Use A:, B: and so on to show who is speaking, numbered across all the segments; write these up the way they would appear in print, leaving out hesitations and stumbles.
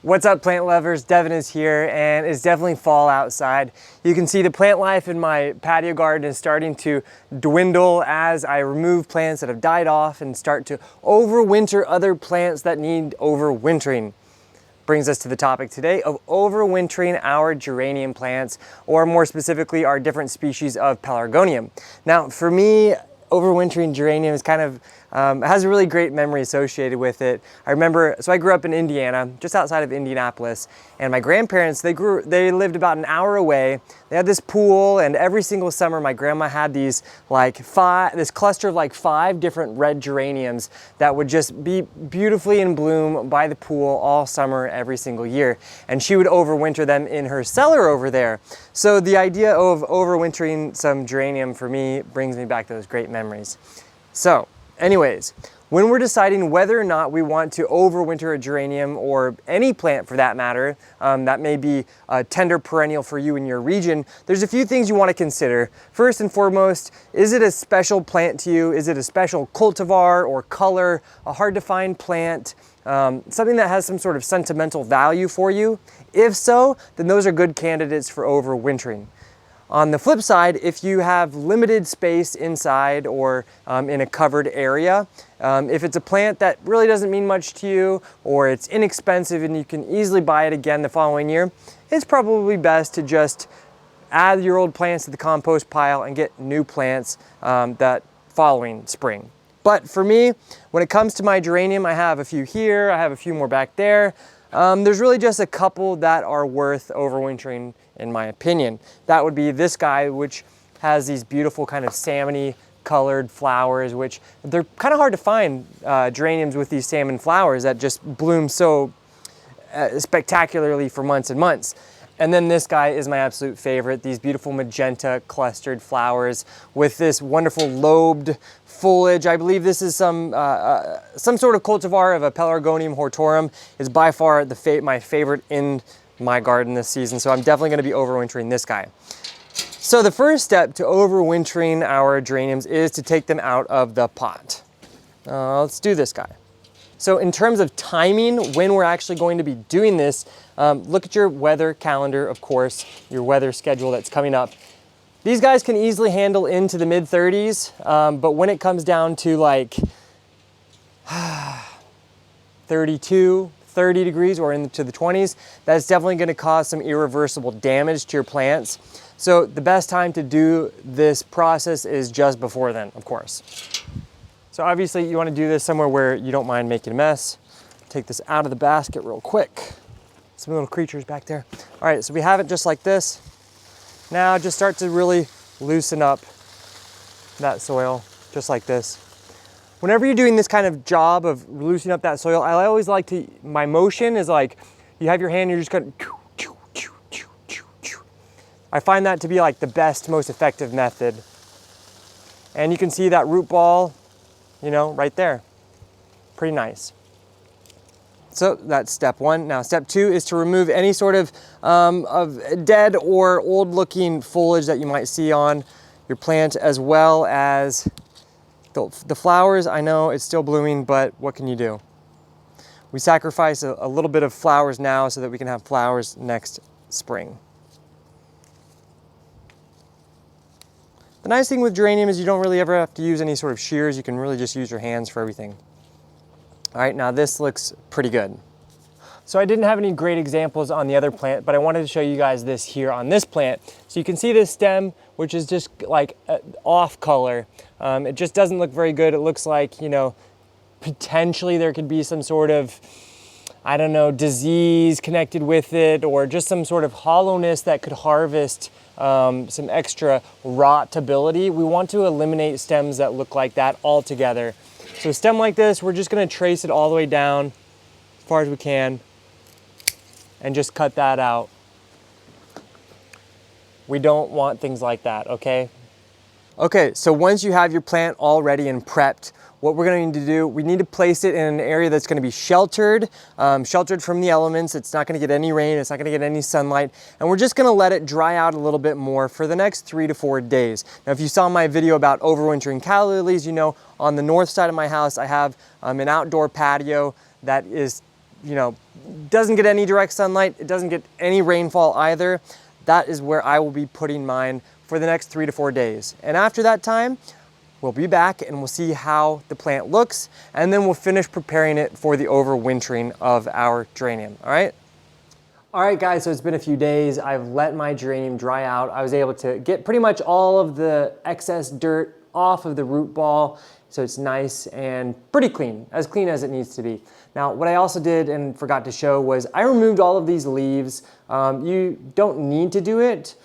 A: What's up, plant lovers? Devin is here, and it's definitely fall outside. You can see the plant life in my patio garden is starting to dwindle as I remove plants that have died off and start to overwinter other plants that need overwintering. Brings us to the topic today of overwintering our geranium plants, or more specifically, our different species of Pelargonium. Now, for me, overwintering geranium is kind of has a really great memory associated with it. I remember, so I grew up in Indiana, just outside of Indianapolis, and my grandparents, they lived about an hour away. They had this pool, and every single summer my grandma had these this cluster of like 5 different red geraniums that would just be beautifully in bloom by the pool all summer, every single year. And she would overwinter them in her cellar over there. So the idea of overwintering some geranium for me brings me back those great memories. So, anyways, when we're deciding whether or not we want to overwinter a geranium, or any plant for that matter, that may be a tender perennial for you in your region, there's a few things you want to consider. First and foremost, is it a special plant to you? Is it a special cultivar or color, a hard to find plant, something that has some sort of sentimental value for you? If so, then those are good candidates for overwintering. On the flip side, if you have limited space inside or in a covered area, if it's a plant that really doesn't mean much to you, or it's inexpensive and you can easily buy it again the following year, it's probably best to just add your old plants to the compost pile and get new plants that following spring. But for me, when it comes to my geranium, I have a few here, I have a few more back there. There's really just a couple that are worth overwintering, in my opinion. That would be this guy, which has these beautiful kind of salmon-y colored flowers, which they're kind of hard to find, geraniums with these salmon flowers that just bloom so spectacularly for months and months. And then this guy is my absolute favorite, these beautiful magenta clustered flowers with this wonderful lobed foliage. I believe this is some sort of cultivar of a Pelargonium hortorum. Is by far my favorite in my garden this season, so I'm definitely going to be overwintering this guy. So the first step to overwintering our geraniums is to take them out of the pot. Let's do this guy. So in terms of timing, when we're actually going to be doing this, look at your weather calendar, of course, your weather schedule that's coming up. These guys can easily handle into the mid-30s, but when it comes down to like 32, 30 degrees or into the 20s, that's definitely going to cause some irreversible damage to your plants. So the best time to do this process is just before then, of course. So obviously you want to do this somewhere where you don't mind making a mess. Take this out of the basket real quick. Some little creatures back there. All right, so we have it just like this. Now just start to really loosen up that soil, just like this. Whenever you're doing this kind of job of loosening up that soil, I always like to, my motion is like, you have your hand, you're just going to, I find that to be like the best, most effective method. And you can see that root ball, you know, right there. Pretty nice. So that's step 1. Now step 2 is to remove any sort of dead or old looking foliage that you might see on your plant, as well as the flowers. I know it's still blooming, but what can you do? We sacrifice a little bit of flowers now so that we can have flowers next spring. The nice thing with geranium is you don't really ever have to use any sort of shears. You can really just use your hands for everything. All right, now this looks pretty good. So I didn't have any great examples on the other plant, but I wanted to show you guys this here on this plant. So you can see this stem, which is just like off color. It just doesn't look very good. It looks like, you know, potentially there could be some sort of, I don't know, disease connected with it, or just some sort of hollowness that could harvest some extra rotability. We want to eliminate stems that look like that altogether. So a stem like this, we're just going to trace it all the way down as far as we can and just cut that out. We don't want things like that, okay? Okay, so once you have your plant all ready and prepped, what we're going to need to do, we need to place it in an area that's going to be sheltered, sheltered from the elements. It's not going to get any rain, it's not going to get any sunlight, and we're just going to let it dry out a little bit more for the next 3 to 4 days. Now, if you saw my video about overwintering calla lilies, you know on the north side of my house I have an outdoor patio that is doesn't get any direct sunlight, it doesn't get any rainfall either, that is where I will be putting mine for the next 3 to 4 days. And after that time, we'll be back and we'll see how the plant looks, and then we'll finish preparing it for the overwintering of our geranium, all right? All right, guys, so it's been a few days. I've let my geranium dry out. I was able to get pretty much all of the excess dirt off of the root ball, so it's nice and pretty clean as it needs to be. Now, what I also did and forgot to show was I removed all of these leaves. You don't need to do it,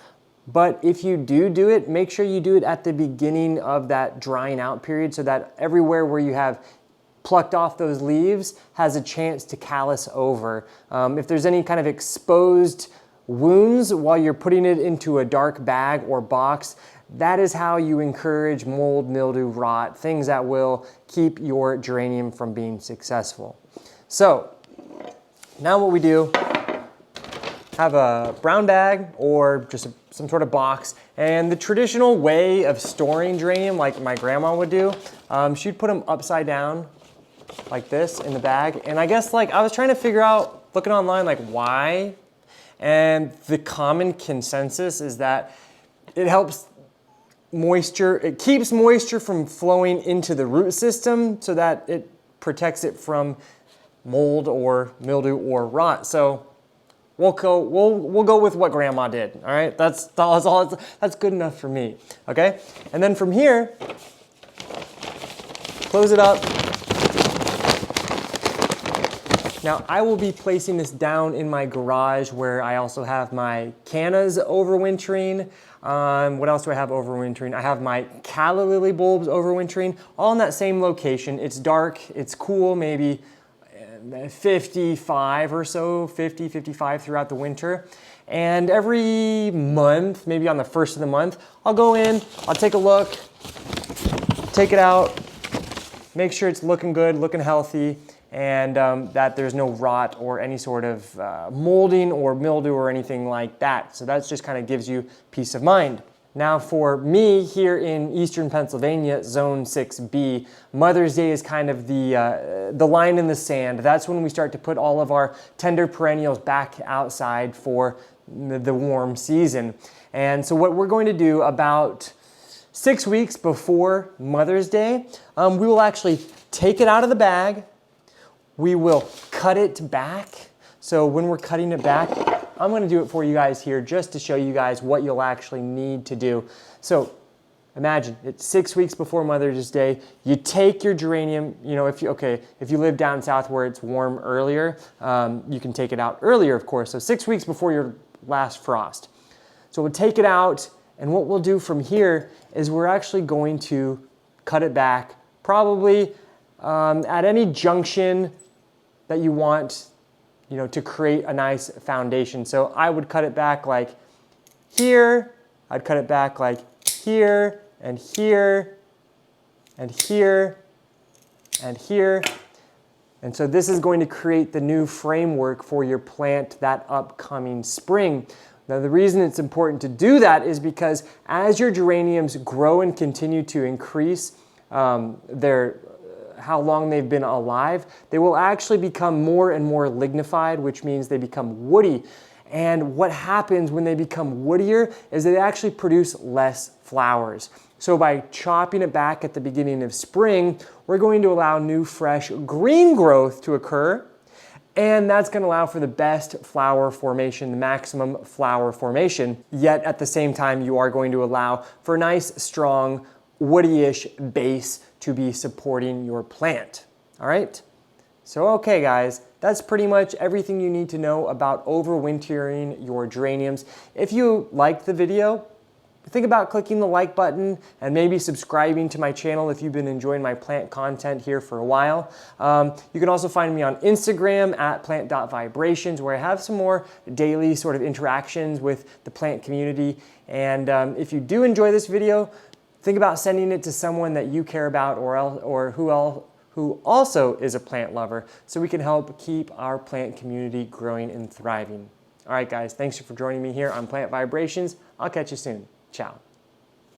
A: but if you do it, make sure you do it at the beginning of that drying out period so that everywhere where you have plucked off those leaves has a chance to callus over. If there's any kind of exposed wounds while you're putting it into a dark bag or box, that is how you encourage mold, mildew, rot, things that will keep your geranium from being successful. So now what we do, have a brown bag or just some sort of box, and the traditional way of storing geranium, like my grandma would do, she'd put them upside down like this in the bag. And I guess I was trying to figure out, looking online, why, and the common consensus is that it helps moisture, it keeps moisture from flowing into the root system so that it protects it from mold or mildew or rot. So we'll go with what grandma did, all right? That's good enough for me, okay? And then from here, close it up. Now, I will be placing this down in my garage where I also have my cannas overwintering. What else do I have overwintering? I have my Calla lily bulbs overwintering, all in that same location. It's dark, it's cool, maybe 55 or so, 50, 55 throughout the winter. And every month, maybe on the first of the month, I'll go in, I'll take a look, take it out, make sure it's looking good, looking healthy, and that there's no rot or any sort of molding or mildew or anything like that. So that just kind of gives you peace of mind. Now for me here in Eastern Pennsylvania, Zone 6B, Mother's Day is kind of the line in the sand. That's when we start to put all of our tender perennials back outside for the warm season. And so what we're going to do about 6 weeks before Mother's Day, we will actually take it out of the bag. We will cut it back. So when we're cutting it back, I'm gonna do it for you guys here just to show you guys what you'll actually need to do. So imagine it's 6 weeks before Mother's Day. You take your geranium, if you live down south where it's warm earlier, you can take it out earlier, of course. So 6 weeks before your last frost. So we'll take it out, and what we'll do from here is we're actually going to cut it back, probably at any junction that you want, to create a nice foundation. So I would cut it back like here, I'd cut it back like here, and here, and here, and here. And so this is going to create the new framework for your plant that upcoming spring. Now the reason it's important to do that is because as your geraniums grow and continue to increase how long they've been alive, they will actually become more and more lignified, which means they become woody. And what happens when they become woodier is they actually produce less flowers. So by chopping it back at the beginning of spring, we're going to allow new, fresh green growth to occur. And that's going to allow for the best flower formation, the maximum flower formation. Yet at the same time, you are going to allow for a nice, strong, woody-ish base to be supporting your plant. All right? So okay guys, that's pretty much everything you need to know about overwintering your geraniums. If you liked the video, think about clicking the like button and maybe subscribing to my channel if you've been enjoying my plant content here for a while. You can also find me on Instagram at plant.vibrations, where I have some more daily sort of interactions with the plant community. And if you do enjoy this video, think about sending it to someone that you care about or who also is a plant lover, so we can help keep our plant community growing and thriving. All right guys, thanks for joining me here on Plant Vibrations. I'll catch you soon. Ciao.